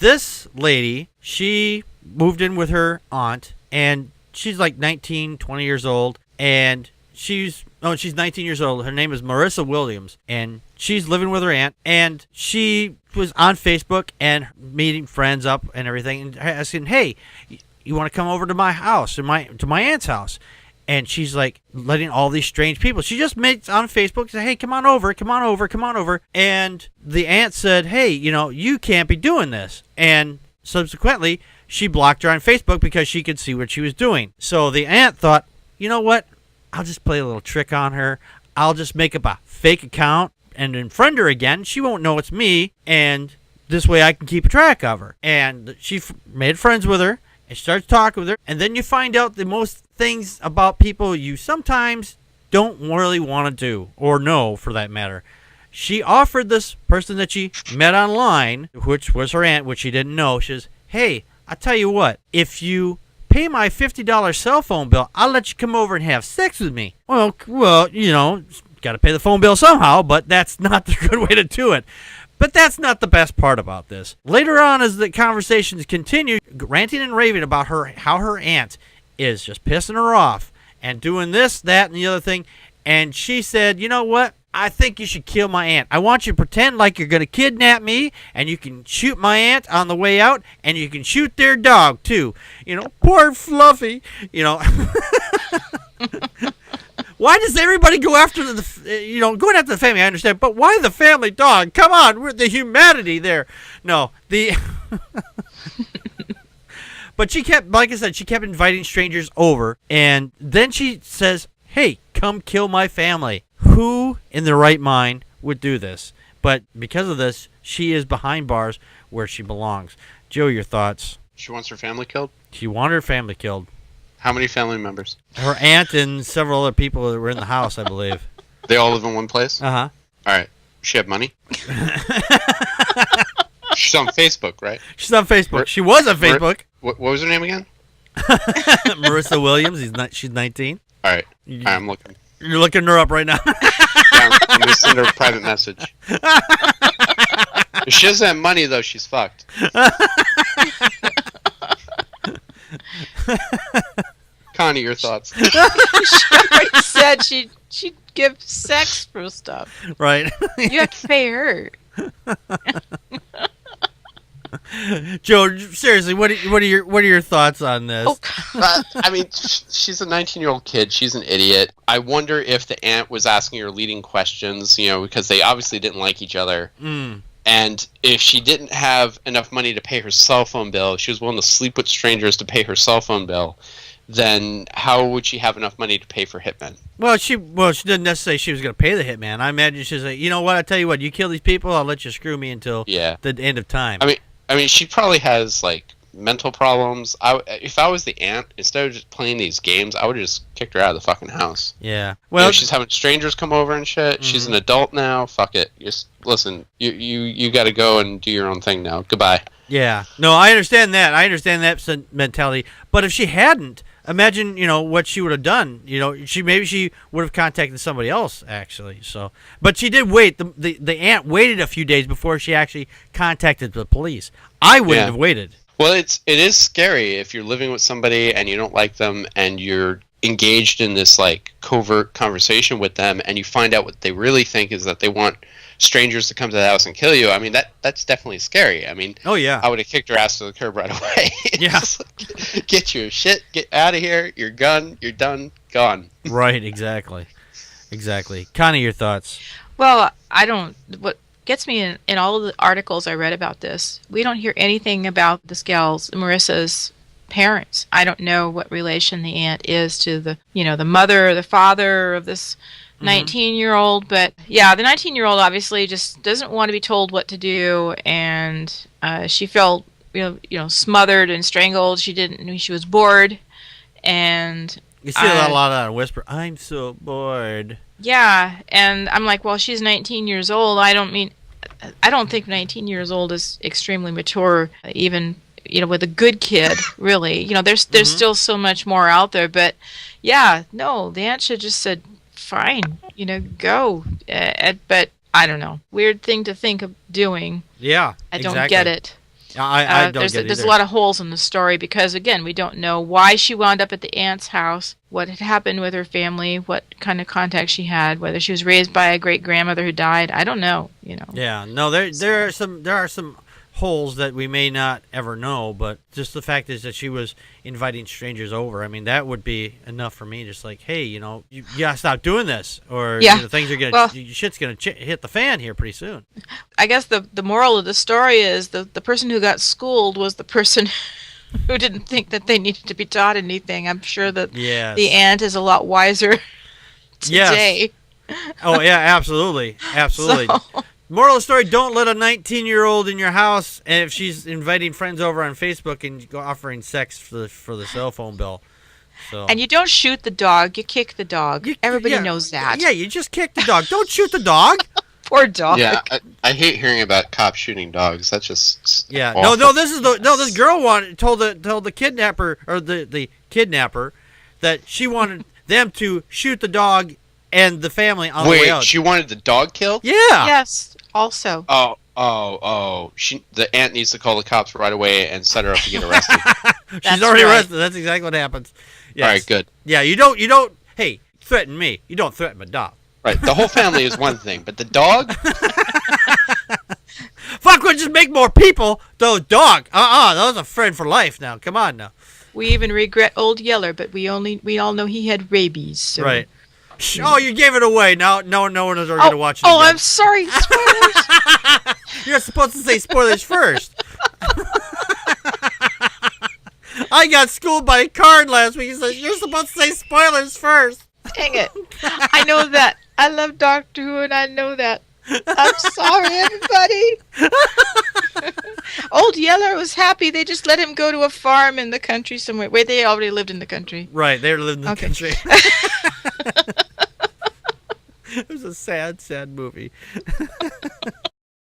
this lady, she moved in with her aunt, and she's like 19, 20 years old, and she's 19 years old. Her name is Marissa Williams, and she's living with her aunt, and she was on Facebook and meeting friends up and everything, and asking, hey, you want to come over to my house, to my aunt's house? And she's like letting all these strange people. She just meets on Facebook, say, hey, come on over. And the aunt said, hey, you can't be doing this. And subsequently, she blocked her on Facebook because she could see what she was doing. So the aunt thought, you know what? I'll just play a little trick on her. I'll just make up a fake account and then friend her again. She won't know it's me. And this way I can keep a track of her. And she made friends with her. And starts talking with her, and then you find out the most things about people you sometimes don't really want to do, or know for that matter. She offered this person that she met online, which was her aunt, which she didn't know, she says, hey, I tell you what, if you pay my $50 cell phone bill, I'll let you come over and have sex with me. Well, got to pay the phone bill somehow, but that's not the good way to do it. But that's not the best part about this. Later on, as the conversations continue, ranting and raving about how her aunt is just pissing her off and doing this, that, and the other thing. And she said, you know what? I think you should kill my aunt. I want you to pretend like you're going to kidnap me, and you can shoot my aunt on the way out, and you can shoot their dog, too. Poor Fluffy. Why does everybody go after going after the family? I understand, but why the family dog? Come on, we're the humanity there. No, but she kept, like I said, she kept inviting strangers over, and then she says, hey, come kill my family. Who in their right mind would do this? But because of this, she is behind bars where she belongs. Joe, your thoughts? She wants her family killed? She wanted her family killed. How many family members? Her aunt and several other people that were in the house, I believe. They all live in one place? Uh-huh. All right. She have money? She's on Facebook, right? She's on Facebook. She was on Facebook. What was her name again? Marissa Williams. She's 19. All right. I'm looking. You're looking her up right now. Yeah, I'm going to send her a private message. If she doesn't have money, though, she's fucked. Connie, your thoughts? She already said she'd give sex for stuff. Right. You have to pay her. Joe, seriously, what are your thoughts on this? I mean, she's a 19-year-old kid. She's an idiot. I wonder if the aunt was asking her leading questions, because they obviously didn't like each other. Mm. And if she didn't have enough money to pay her cell phone bill, she was willing to sleep with strangers to pay her cell phone bill, then how would she have enough money to pay for hitmen? Well, she didn't necessarily say she was going to pay the hitman. I imagine she's like, you know what, I tell you what, you kill these people, I'll let you screw me until the end of time. I mean, she probably has, mental problems. If I was the aunt, instead of just playing these games, I would have just kicked her out of the fucking house. Yeah. Well, she's having strangers come over and shit. Mm-hmm. She's an adult now. Fuck it. Just listen. You got to go and do your own thing now. Goodbye. Yeah. No, I understand that. I understand that mentality. But if she hadn't, imagine, what she would have done. She would have contacted somebody else, actually. So, but she did wait. The aunt waited a few days before she actually contacted the police. I wouldn't have waited. Well, it is scary if you're living with somebody and you don't like them and you're engaged in this covert conversation with them and you find out what they really think is that they want strangers to come to the house and kill you. I mean, that's definitely scary. I mean, oh yeah, I would have kicked her ass to the curb right away. Yeah. Get your shit, get out of here, your gun, you're done, gone. Right, exactly. Connie, your thoughts? Well, what gets me in all of the articles I read about this, we don't hear anything about this gal's, Marissa's parents. I don't know what relation the aunt is to the mother or the father of this 19-year-old, but yeah, the 19-year-old obviously just doesn't want to be told what to do, and she felt smothered and strangled. She was bored, and you see a lot of that whisper, I'm so bored. Yeah, and I'm like, well, she's 19 years old. I don't think 19 years old is extremely mature, even with a good kid, really. There's still so much more out there, but yeah, no, the aunt should just said, fine, go. But I don't know. Weird thing to think of doing. Yeah, I don't get it. I don't get it There's a either. lot of holes in the story because, again, we don't know why she wound up at the aunt's house, what had happened with her family, what kind of contact she had, whether she was raised by a great-grandmother who died. I don't know, Yeah, no, there are some holes that we may not ever know, but just the fact is that she was inviting strangers over. I mean, that would be enough for me. Just like, hey, you gotta stop doing this, or things are gonna shit's gonna hit the fan here pretty soon. I guess the moral of the story is the person who got schooled was the person who didn't think that they needed to be taught anything. I'm sure that the aunt is a lot wiser today. Yes. Oh yeah, absolutely. So, Moral of the story: don't let a 19-year-old in your house, and if she's inviting friends over on Facebook and go offering sex for the cell phone bill. So. And you don't shoot the dog; you kick the dog. Everybody knows that. Yeah, you just kick the dog. Don't shoot the dog. Poor dog. Yeah, I hate hearing about cops shooting dogs. That's just awful. This girl told the kidnapper or the kidnapper that she wanted them to shoot the dog and the family on the way out. Wait, she wanted the dog killed? Yeah. Yes. Also. Oh. The aunt needs to call the cops right away and set her up to get arrested. She's already arrested. That's exactly what happens. Yes. All right, good. Yeah, you don't. Hey, threaten me. You don't threaten my dog. Right, the whole family is one thing, but the dog? Fuck, we'll just make more people. Though dog. That was a friend for life. Now, come on now. We even regret Old Yeller, but we all know he had rabies. So. Right. Oh, you gave it away. Now no one is going to watch it. Oh, I'm sorry. Spoilers. You're supposed to say spoilers first. I got schooled by a card last week. He said, you're supposed to say spoilers first. Dang it. I know that. I love Doctor Who, and I know that. I'm sorry, everybody. Old Yeller was happy. They just let him go to a farm in the country somewhere. Wait, they already lived in the country. Right, they lived in the country. It was a sad, sad movie.